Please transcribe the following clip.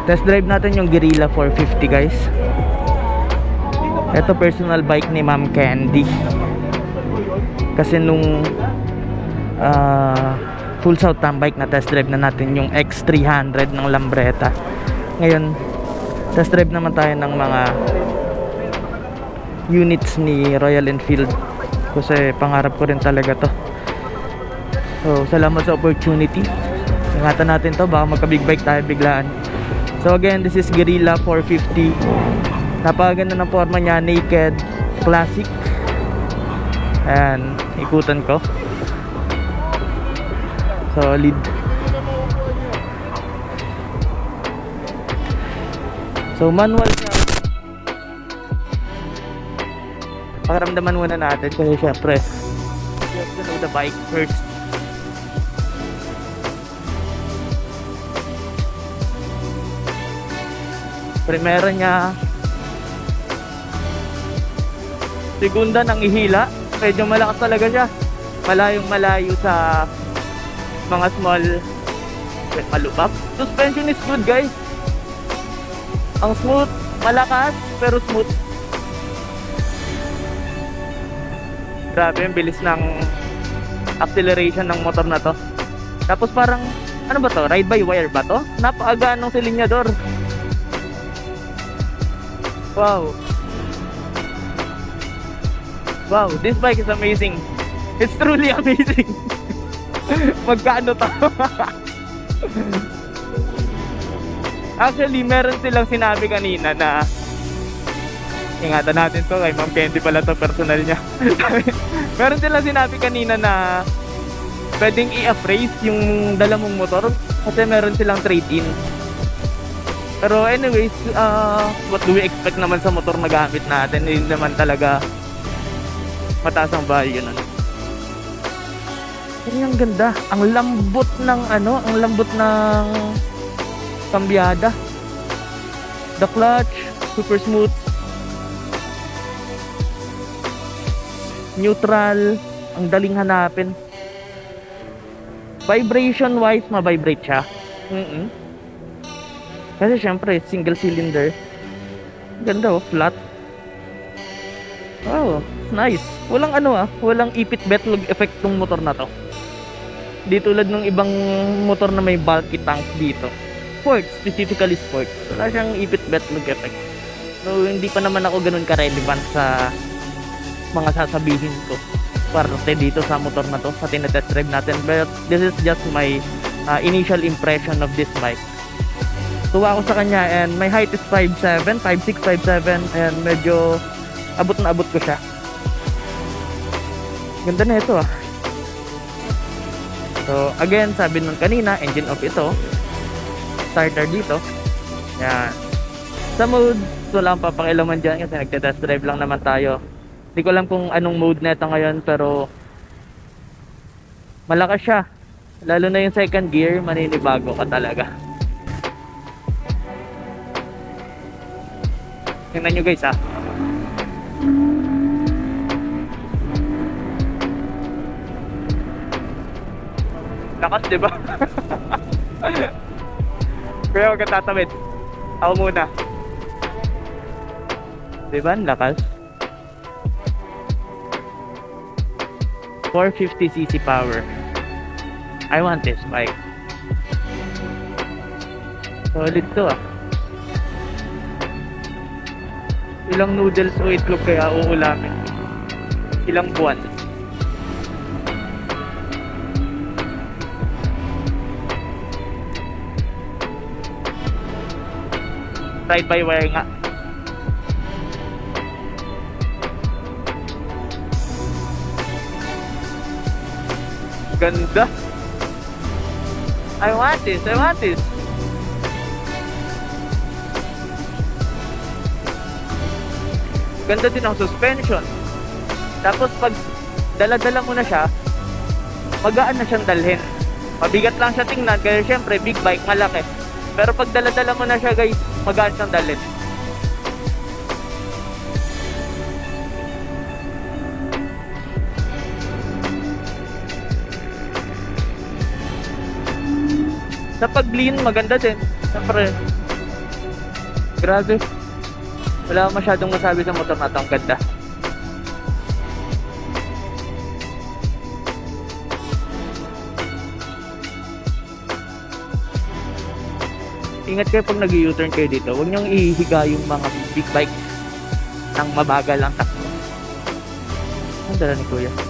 Test drive natin yung Guerrilla 450 guys. Ito personal bike ni Ma'am Candy. Kasi nung full South bike na test drive na natin yung X300 ng Lambretta. Ngayon test drive naman tayo ng mga units ni Royal Enfield kasi pangarap ko rin talaga to. So salamat sa opportunity. Ingatan natin to, baka magka big bike tayo biglaan. So again, this is Guerrilla 450. Napakaganda ng forma niya, naked, classic. Ayan, ikutan ko. Solid. So manual siya. Pakiramdaman muna natin kasi syempre you have to know the bike first. Primera niya, segunda ng ihila, medyo malakas talaga siya, malayong malayo sa mga small malubak. Suspension is good guys, ang smooth, malakas pero smooth. Grabe yung bilis ng acceleration ng motor na to. Tapos parang ano ba to, ride by wire ba to? Napakagaan ng silinyador. Wow. Wow, this bike is amazing. It's truly amazing. Magkano to? Actually, meron silang sinabi kanina na ingatan natin to, kay Ma'am Candy pala to, personal niya. Meron silang sinabi kanina na pwedeng i-appraise yung dala mong motor kasi meron silang trade-in. Pero anyways, what do we expect naman sa motor na gamit natin? Hindi naman talaga mataas ang value nun. Pero yung ganda, ang lambot ng ano, ang lambot ng kambyada. The clutch, super smooth. Neutral, ang daling hanapin. Vibration wise, ma-vibrate siya. Kasi syempre, single cylinder. Ganda oh, flat. Wow, nice. Walang ano walang ipit betlog effect tong motor na to. Di tulad ng ibang motor na may bulky tank dito. Sports, specifically sports. Wala siyang ipit betlog effect. So, hindi pa naman ako ganun ka-relevant sa mga sasabihin ko parte dito sa motor na to, sa tinetest drive natin. But this is just my initial impression of this bike. Tuwa ako sa kanya and my height is 5'7", 5'6", 5'7", and medyo abot na abot ko siya. Ganda na ito ah. So again, sabi nun kanina, engine off ito. Starter dito. Yan. Sa mode, wala akong papakialaman dyan kasi nagte-test drive lang naman tayo. Hindi ko alam kung anong mode na ito ngayon pero malakas siya. Lalo na yung second gear, maninibago ka talaga. Tingnan nyo guys ah. Lakas diba? Kaya huwag ka tatawid. Ako muna. Diba? Lakas. 450cc power. I want this bike. Solid to ah. Ilang noodles o itlog kaya uulamin? Ilang buwan? Ride by wire nga. Ganda. I want this. I want this. Ganda din ang suspension. Tapos pag dala-dala mo na siya, magaan na siyang dalhin. Mabigat lang siya tingnan kaya syempre big bike, malaki. Pero pag dala-dala mo na siya guys, magaan siyang dalhin. Sa pag-lean, maganda din. Siyempre, Grabe. Wala akong masyadong masabi sa motor na to. Ang ganda. Ingat kayo pag nag-u-turn kayo dito. Huwag niyong ihiga yung mga big bike ng mabagal ang takbo. Ang dala ni Kuya.